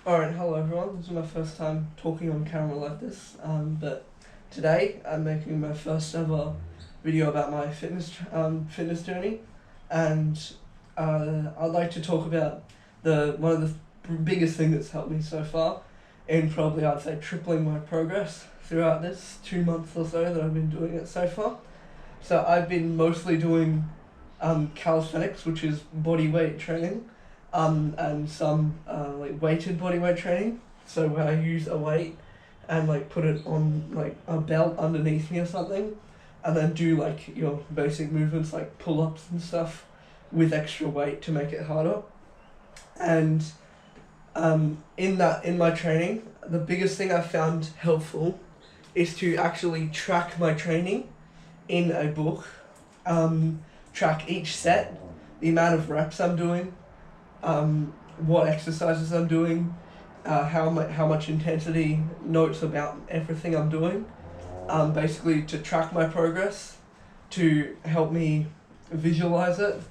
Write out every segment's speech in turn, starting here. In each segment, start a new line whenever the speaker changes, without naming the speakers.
Alright, hello everyone. This is my first time talking on camera like this, but today I'm making my first ever video about my fitness journey, and I'd like to talk about one of the biggest thing that's helped me so far, in probably I'd say tripling my progress throughout this 2 months or so that I've been doing it so far. So I've been mostly doing calisthenics, which is body weight training, and some like weighted body weight training. So where I use a weight and like put it on like a belt underneath me or something, and then do like your basic movements like pull-ups and stuff with extra weight to make it harder. And in my training, the biggest thing I found helpful is to actually track my training in a book, track each set, the amount of reps I'm doing, what exercises I'm doing, how much intensity, notes about everything I'm doing, basically to track my progress, to help me visualize it,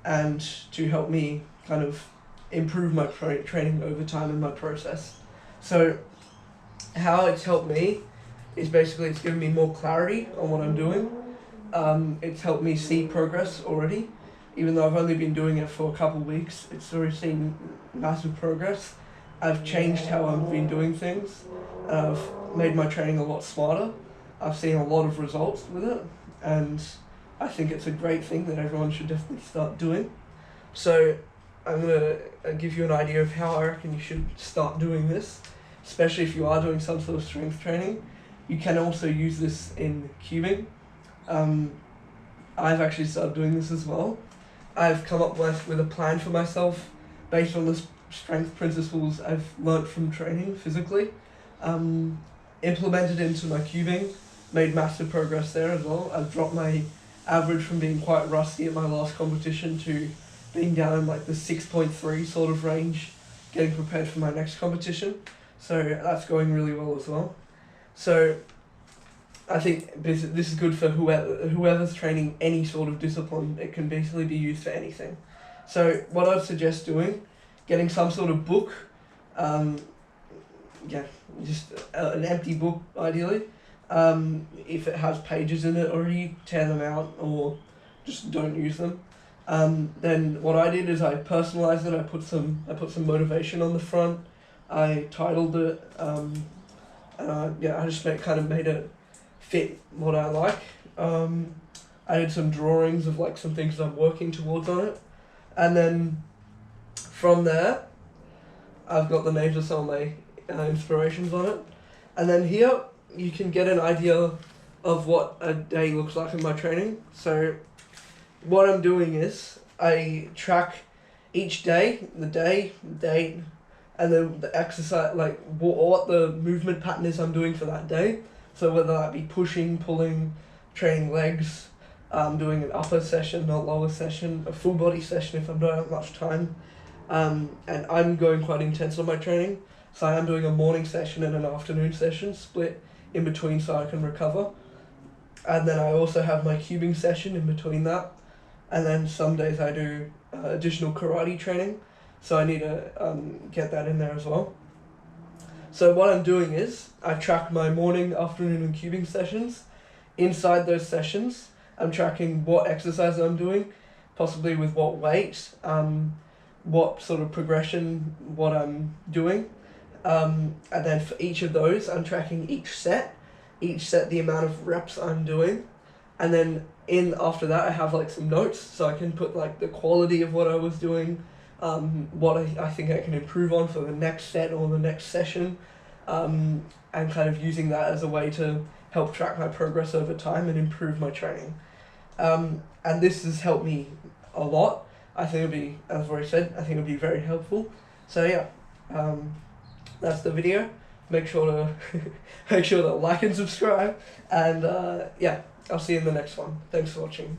and to help me kind of improve my training over time in my process. So how it's helped me is basically it's given me more clarity on what I'm doing. It's helped me see progress already. Even though I've only been doing it for a couple of weeks, it's already seen massive progress. I've changed how I've been doing things, and I've made my training a lot smarter. I've seen a lot of results with it, and I think it's a great thing that everyone should definitely start doing. So I'm going to give you an idea of how I reckon you should start doing this, especially if you are doing some sort of strength training. You can also use this in cubing. I've actually started doing this as well. I've come up with a plan for myself based on the strength principles I've learnt from training physically, implemented into my cubing, made massive progress there as well. I've dropped my average from being quite rusty at my last competition to being down in like the 6.3 sort of range, getting prepared for my next competition. So that's going really well as well. So I think this is good for whoever's training any sort of discipline. It can basically be used for anything. So what I'd suggest doing, getting some sort of book, just an empty book ideally. If it has pages in it already, tear them out or just don't use them. Then what I did is I personalized it. I put some motivation on the front. I titled it, I just made it fit what I like. I did some drawings of like some things I'm working towards on it, and then from there I've got the names of some of my inspirations on it, and then here you can get an idea of what a day looks like in my training. So what I'm doing is I track each day, the day, the date, and then the exercise, like what the movement pattern is I'm doing for that day. So whether that be pushing, pulling, training legs, doing an upper session, a lower session, a full body session if I don't have much time. And I'm going quite intense on my training. So I am doing a morning session and an afternoon session split in between so I can recover. And then I also have my cubing session in between that. And then some days I do additional karate training. So I need to get that in there as well. So what I'm doing is I track my morning, afternoon and cubing sessions. Inside those sessions, I'm tracking what exercise I'm doing, possibly with what weight, what sort of progression, what I'm doing. And then for each of those, I'm tracking each set the amount of reps I'm doing. And then after that, I have like some notes, so I can put like the quality of what I was doing, what I think I can improve on for the next set or the next session, and kind of using that as a way to help track my progress over time and improve my training. And this has helped me a lot. I think it'll be, as I've already said, I think it'll be very helpful. So yeah, that's the video. Make sure to like and subscribe, and I'll see you in the next one. Thanks for watching.